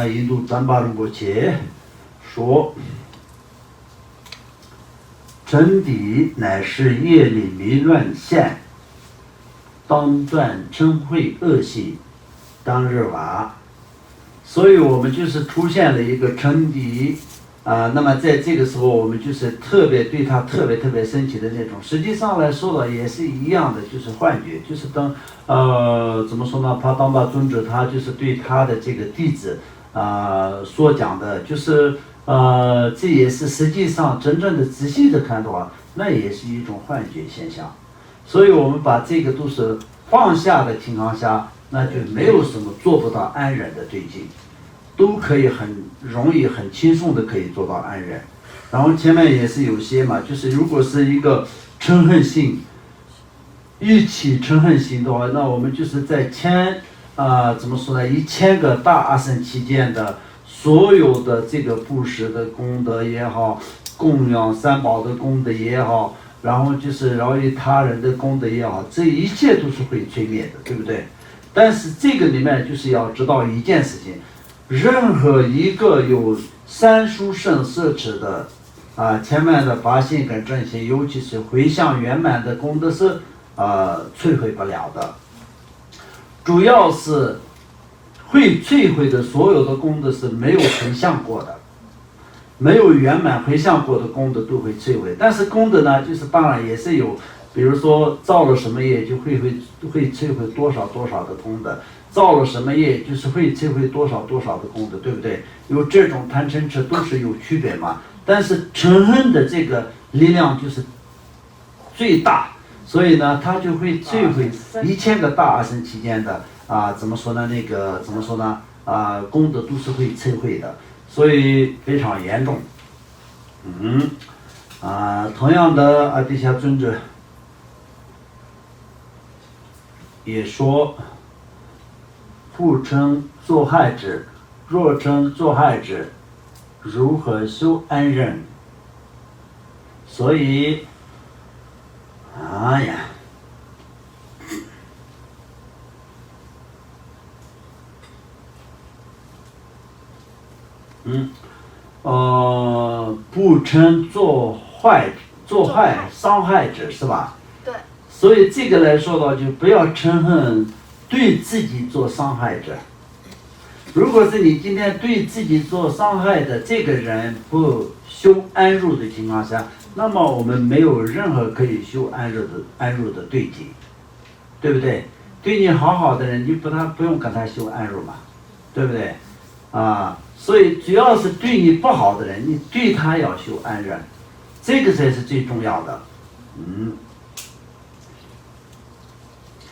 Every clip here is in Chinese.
印度赞巴仁波切说，真谛乃是业力迷乱现，当断嗔恚恶习，当日瓦。所以我们就是出现了一个真谛那么在这个时候我们就是特别对他特别生气的那种，实际上来说的也是一样的，就是幻觉，就是当怎么说呢，帕当巴尊者他就是对他的这个弟子所讲的，就是这也是实际上真正的仔细的看的话，那也是一种幻觉现象。所以我们把这个都是放下的情况下，那就没有什么做不到安忍的对境，都可以很容易很轻松的可以做到安忍。然后前面也是有些嘛，就是如果是一个嗔恨心，一起嗔恨心的话，那我们就是在怎么说呢，1000个大阿僧期间的所有的这个布施的功德也好，供养三宝的功德也好，然后就是饶益他人的功德也好，这一切都是会摧灭的，对不对？但是这个里面就是要知道一件事情，任何一个有三殊胜摄持的前面的八性跟正性，尤其是回向圆满的功德是摧毁不了的。主要是会摧毁的所有的功德是没有回向过的，没有圆满回向过的功德都会摧毁。但是功德呢，就是当然也是有，比如说造了什么业就会摧毁多少的功德，造了什么业就是会摧毁多少的功德，对不对？有这种贪嗔痴都是有区别嘛。但是嗔恨的这个力量就是最大，所以呢，它就会摧毁1000个大阿僧期间的怎么说呢？功德都是会摧毁的，所以非常严重。同样的阿底峡尊者也说，复称作害者，若称作害者，如何修安忍？所以，不称作害、伤害者是吧？对。所以这个来说的话，就不要嗔恨对自己做伤害者。如果是你今天对自己做伤害的这个人不修安住的情况下，那么我们没有任何可以修安住的对境，对不对？对你好的人，你不用跟他修安住嘛，对不对？所以主要是对你不好的人，你对他要修安忍，这个才是最重要的。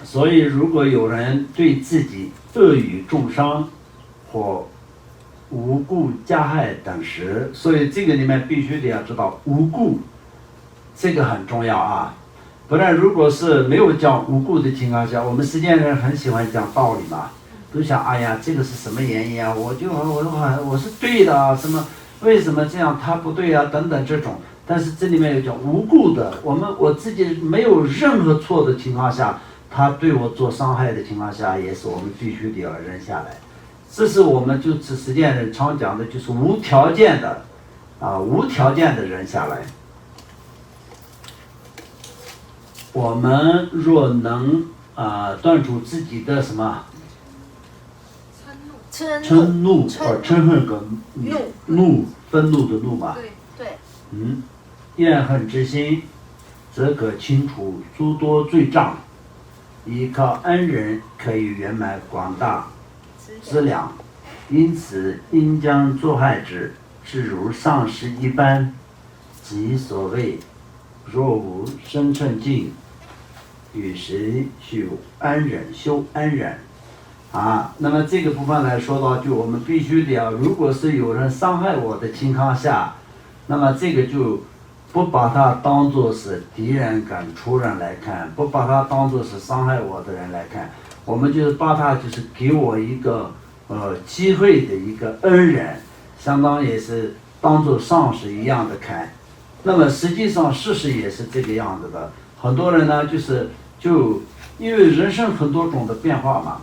所以如果有人对自己恶语重伤或无故加害等时，所以这个里面必须得要知道无故，这个很重要啊。不然如果是没有讲无故的情况下，我们世间人很喜欢讲道理嘛，都想哎呀这个是什么原因啊，我是对的啊，什么为什么这样他不对啊等等这种。但是这里面有讲无故的，我自己没有任何错的情况下，他对我做伤害的情况下，也是我们必须得要忍下来。这是我们就是实践人常讲的，就是无条件的忍下来。我们若能断除自己的什么嗔怒嗔恨跟愤怒的怒嘛，对，怨恨之心，则可清除诸多罪障，依靠恩人可以圆满广大资粮。因此应将作害之视如上师一般，即所谓若无生称境，与谁修安忍那么这个部分来说到，就我们必须得要，如果是有人伤害我的情况下，那么这个就不把他当作是敌人跟仇人来看，不把他当作是伤害我的人来看，我们就是把他就是给我一个机会的一个恩人，相当也是当作上师一样的看。那么实际上事实也是这个样子的。很多人呢就因为人生很多种的变化嘛，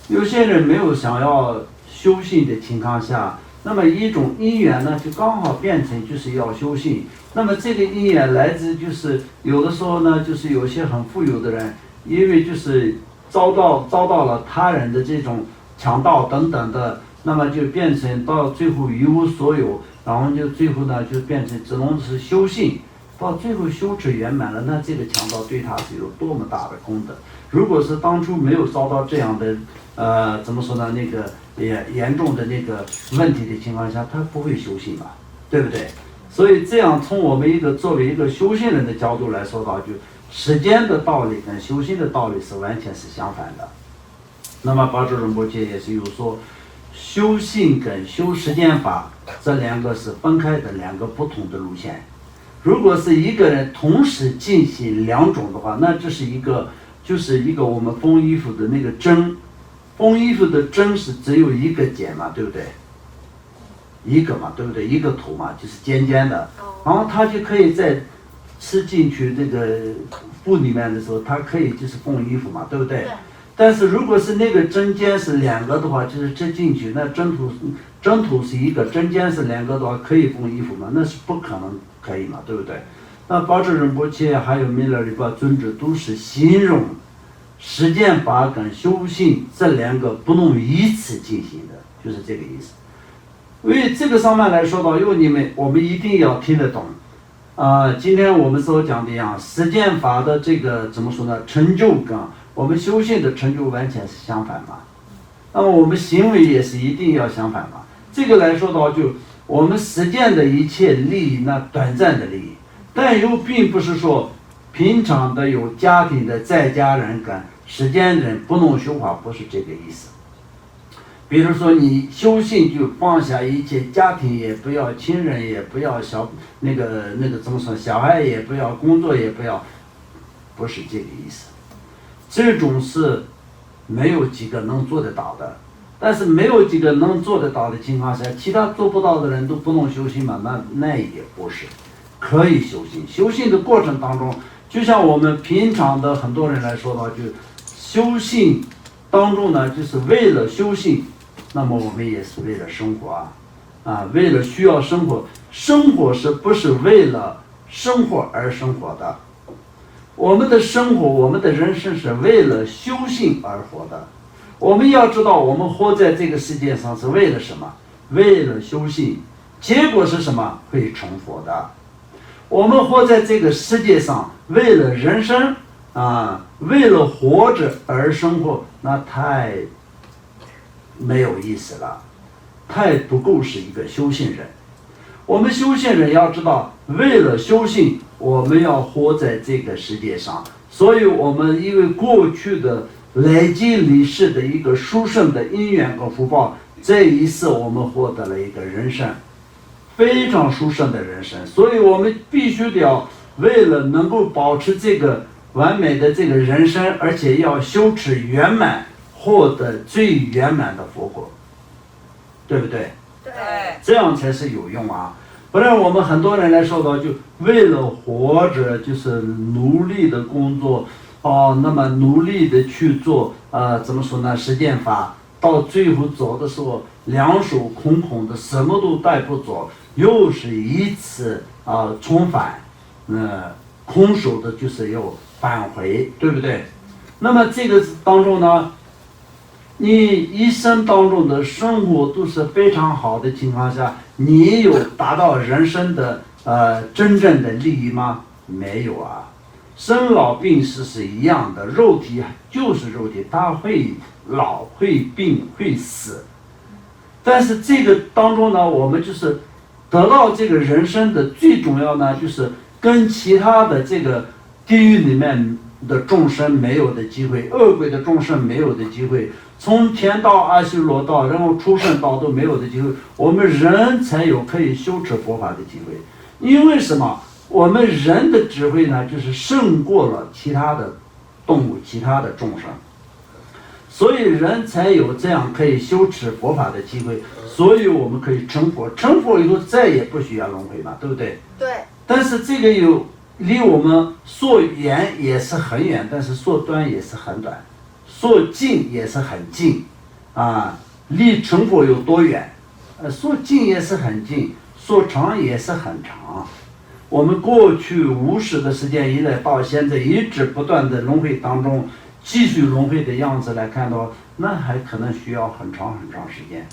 有些人没有想要修行的情况下，那么一种因缘呢，就刚好变成就是要修行。那么这个因缘来自就是有的时候呢，就是有些很富有的人，因为就是遭到了他人的这种强盗等等的，那么就变成到最后一无所有，然后就最后呢就变成只能是修行，到最后修持圆满了，那这个强盗对他是有多么大的功德。如果是当初没有遭到这样的怎么说呢，那个严重的那个问题的情况下，他不会修行嘛，对不对？所以这样从我们作为一个修行人的角度来说到，就时间的道理跟修行的道理是完全是相反的。那么巴祖仁波切也是有说，修行跟修时间法这两个是分开的两个不同的路线。如果是一个人同时进行两种的话，那这是就是一个我们缝衣服的那个针，缝衣服的针是只有一个剪嘛，对不对？一个嘛，对不对？一个头嘛，就是尖尖的，然后它就可以在吃进去这个布里面的时候，它可以就是缝衣服嘛，对不对？但是如果是那个针尖是两个的话，就是吃进去，那针头是一个，针尖是两个的话，可以缝衣服吗？那是不可能可以嘛，对不对？那巴祖仁波切还有弥勒日巴尊者都是形容实践法跟修行这两个不能一起进行的，就是这个意思。因为这个上面来说到，因为我们一定要听得懂。今天我们所讲的一样，实践法的这个怎么说呢？成就跟我们修行的成就完全是相反嘛。那么我们行为也是一定要相反嘛。这个来说到，就我们实践的一切利益，那短暂的利益，但又并不是说平常的有家庭的在家人跟实践人不能修法，不是这个意思。比如说你修行就放下一切，家庭也不要，亲人也不要，那个怎么说，小孩也不要，工作也不要，不是这个意思。这种是没有几个能做得到的。但是没有几个能做得到的情况下，其他做不到的人都不能修行嘛？那也不是，可以修行。修行的过程当中，就像我们平常的很多人来说的话，就修行当中呢，就是为了修行，那么我们也是为了生活为了需要生活。生活是不是为了生活而生活的？我们的生活，我们的人生是为了修行而活的。我们要知道，我们活在这个世界上是为了什么？为了修行。结果是什么？会成佛的。我们活在这个世界上，为了人生为了活着而生活，那太没有意思了，太不够是一个修行人。我们修行人要知道，为了修行，我们要活在这个世界上。所以我们因为过去的累积历世的一个殊胜的因缘和福报，这一次我们获得了一个人生，非常殊胜的人生。所以我们必须得要为了能够保持这个完美的这个人生，而且要修持圆满，获得最圆满的佛果，对不对？对，这样才是有用啊。不然我们很多人来说到，就为了活着，就是努力的工作那么努力的去做怎么说呢？实践法到最后走的时候，两手空空的，什么都带不走，又是一次重返，空手的就是要返回，对不对？那么这个当中呢，你一生当中的生活都是非常好的情况下，你有达到人生的真正的利益吗？没有啊。生老病死是一样的，肉体就是肉体，它会老会病会死。但是这个当中呢，我们就是得到这个人生的最重要呢，就是跟其他的这个地狱里面的众生没有的机会，恶鬼的众生没有的机会，从天道阿修罗道，然后出生道都没有的机会，我们人才有可以修持佛法的机会。因为什么？我们人的智慧呢，就是胜过了其他的动物、其他的众生，所以人才有这样可以修持佛法的机会，所以我们可以成佛。成佛以后再也不需要轮回嘛，对不对？对。但是这个离我们说远也是很远，但是说短也是很短，说近也是很近离成佛有多远？说近也是很近，说长也是很长。我们过去无始的时间以来到现在一直不断的轮回当中，继续轮回的样子来看到，那还可能需要很长很长时间，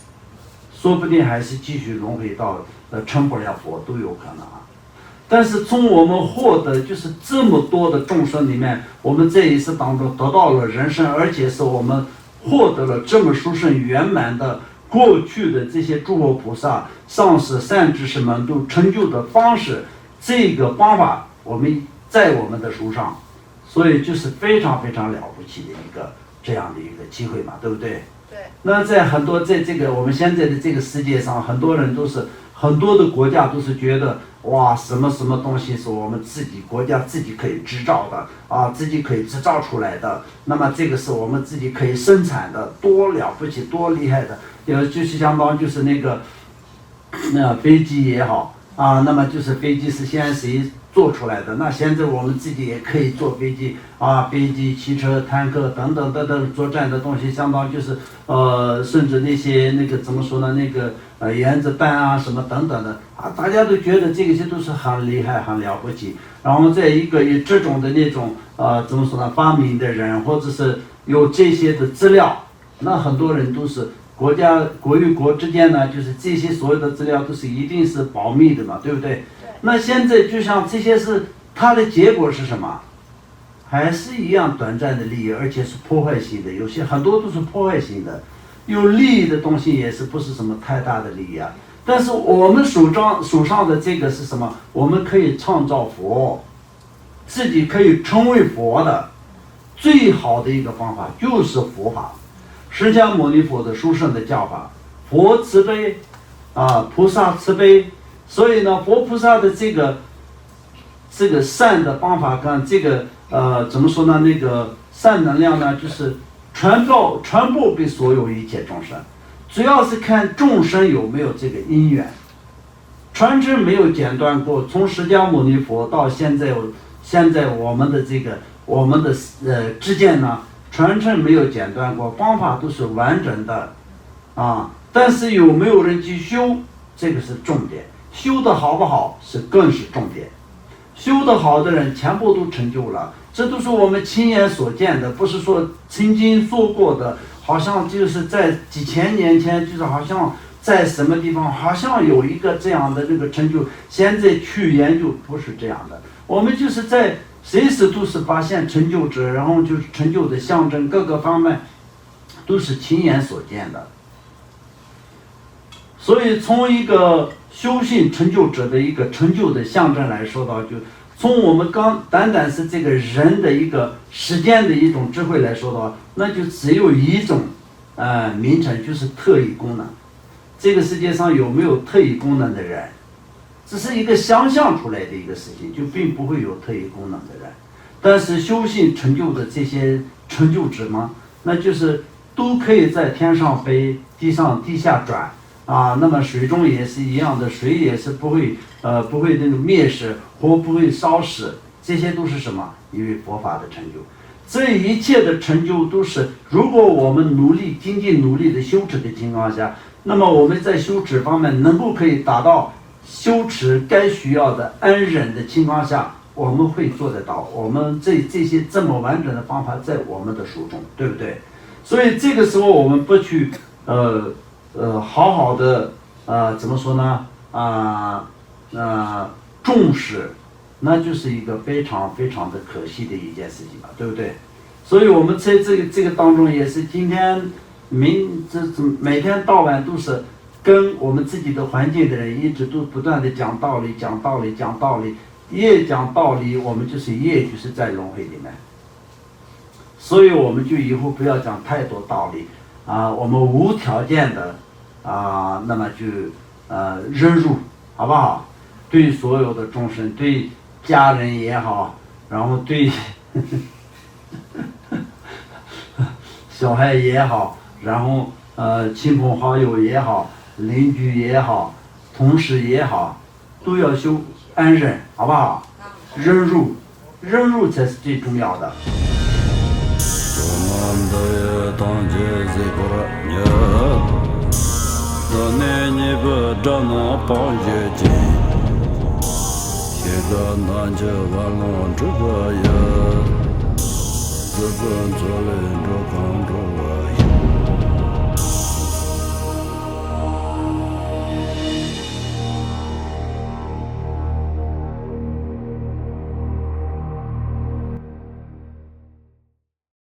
说不定还是继续轮回到成不了佛都有可能啊。但是从我们获得就是这么多的众生里面，我们这一世当中得到了人生，而且是我们获得了这么殊胜圆满的过去的这些诸佛菩萨、上师、善知识们都成就的方式，这个方法我们在我们的书上，所以就是非常非常了不起的一个这样的一个机会嘛，对不对？对。那在很多在这个我们现在的这个世界上，很多人都是很多的国家都是觉得哇，什么什么东西是我们自己国家自己可以制造的啊，自己可以制造出来的，那么这个是我们自己可以生产的，多了不起，多厉害的，就是相当就是那个飞机也好啊，那么就是飞机是现在谁做出来的？那现在我们自己也可以坐飞机啊，飞机、汽车、坦克等等等等作战的东西，相当就是甚至那些那个怎么说呢？那个原子弹啊什么等等的啊，大家都觉得这些都是很厉害、很了不起。然后在一个有这种的那种怎么说呢？发明的人或者是有这些的资料，那很多人都是。国与国之间呢，就是这些所有的资料都是一定是保密的嘛，对不对？对。那现在就像这些是它的结果是什么？还是一样短暂的利益，而且是破坏性的，有些很多都是破坏性的，有利益的东西也是不是什么太大的利益啊。但是我们手上的这个是什么？我们可以创造佛，自己可以成为佛的最好的一个方法就是佛法。释迦牟尼佛的殊胜的教法，佛慈悲啊，菩萨慈悲，所以呢，佛菩萨的这个善的方法跟这个怎么说呢？那个善能量呢，就是传播给所有一切众生，主要是看众生有没有这个因缘，传承没有间断过，从释迦牟尼佛到现在我们的之间呢。传承没有间断过，方法都是完整的，啊，但是有没有人去修，这个是重点。修得好不好是更是重点。修得好的人全部都成就了，这都是我们亲眼所见的，不是说曾经说过的，好像就是在几千年前，就是好像在什么地方好像有一个这样的这个成就，现在去研究不是这样的，我们就是在。随时都是发现成就者，然后就是成就的象征，各个方面都是亲眼所见的。所以从一个修行成就者的一个成就的象征来说到，就从我们单单是这个人的一个时间的一种智慧来说的话，那就只有一种名称，就是特异功能。这个世界上有没有特异功能的人？只是一个想象出来的一个事情，就并不会有特异功能的人。但是修行成就的这些成就者嘛，那就是都可以在天上飞，地下转啊。那么水中也是一样的，水也是不会那种灭死，火不会烧死，这些都是什么？因为佛法的成就。这一切的成就都是，如果我们精进努力的修持的情况下，那么我们在修持方面能够可以达到。修持该需要的安忍的情况下，我们会做得到。我们这些这么完整的方法在我们的书中，对不对？所以这个时候我们不去好好的怎么说呢重视，那就是一个非常非常的可惜的一件事情吧，对不对？所以我们在这个当中也是今天每天到晚都是。跟我们自己的环境的人一直都不断的讲道理，越讲道理，我们就是在轮回里面。所以我们就以后不要讲太多道理啊，我们无条件的那么就忍辱，好不好？对所有的众生，对家人也好，然后对小孩也好，然后亲朋好友也好。邻居也好，同事也好，都要修安忍，好不好？忍辱才是最重要的。多年你不找那帮月景，现在南就完了这个呀，日本做人这看着我。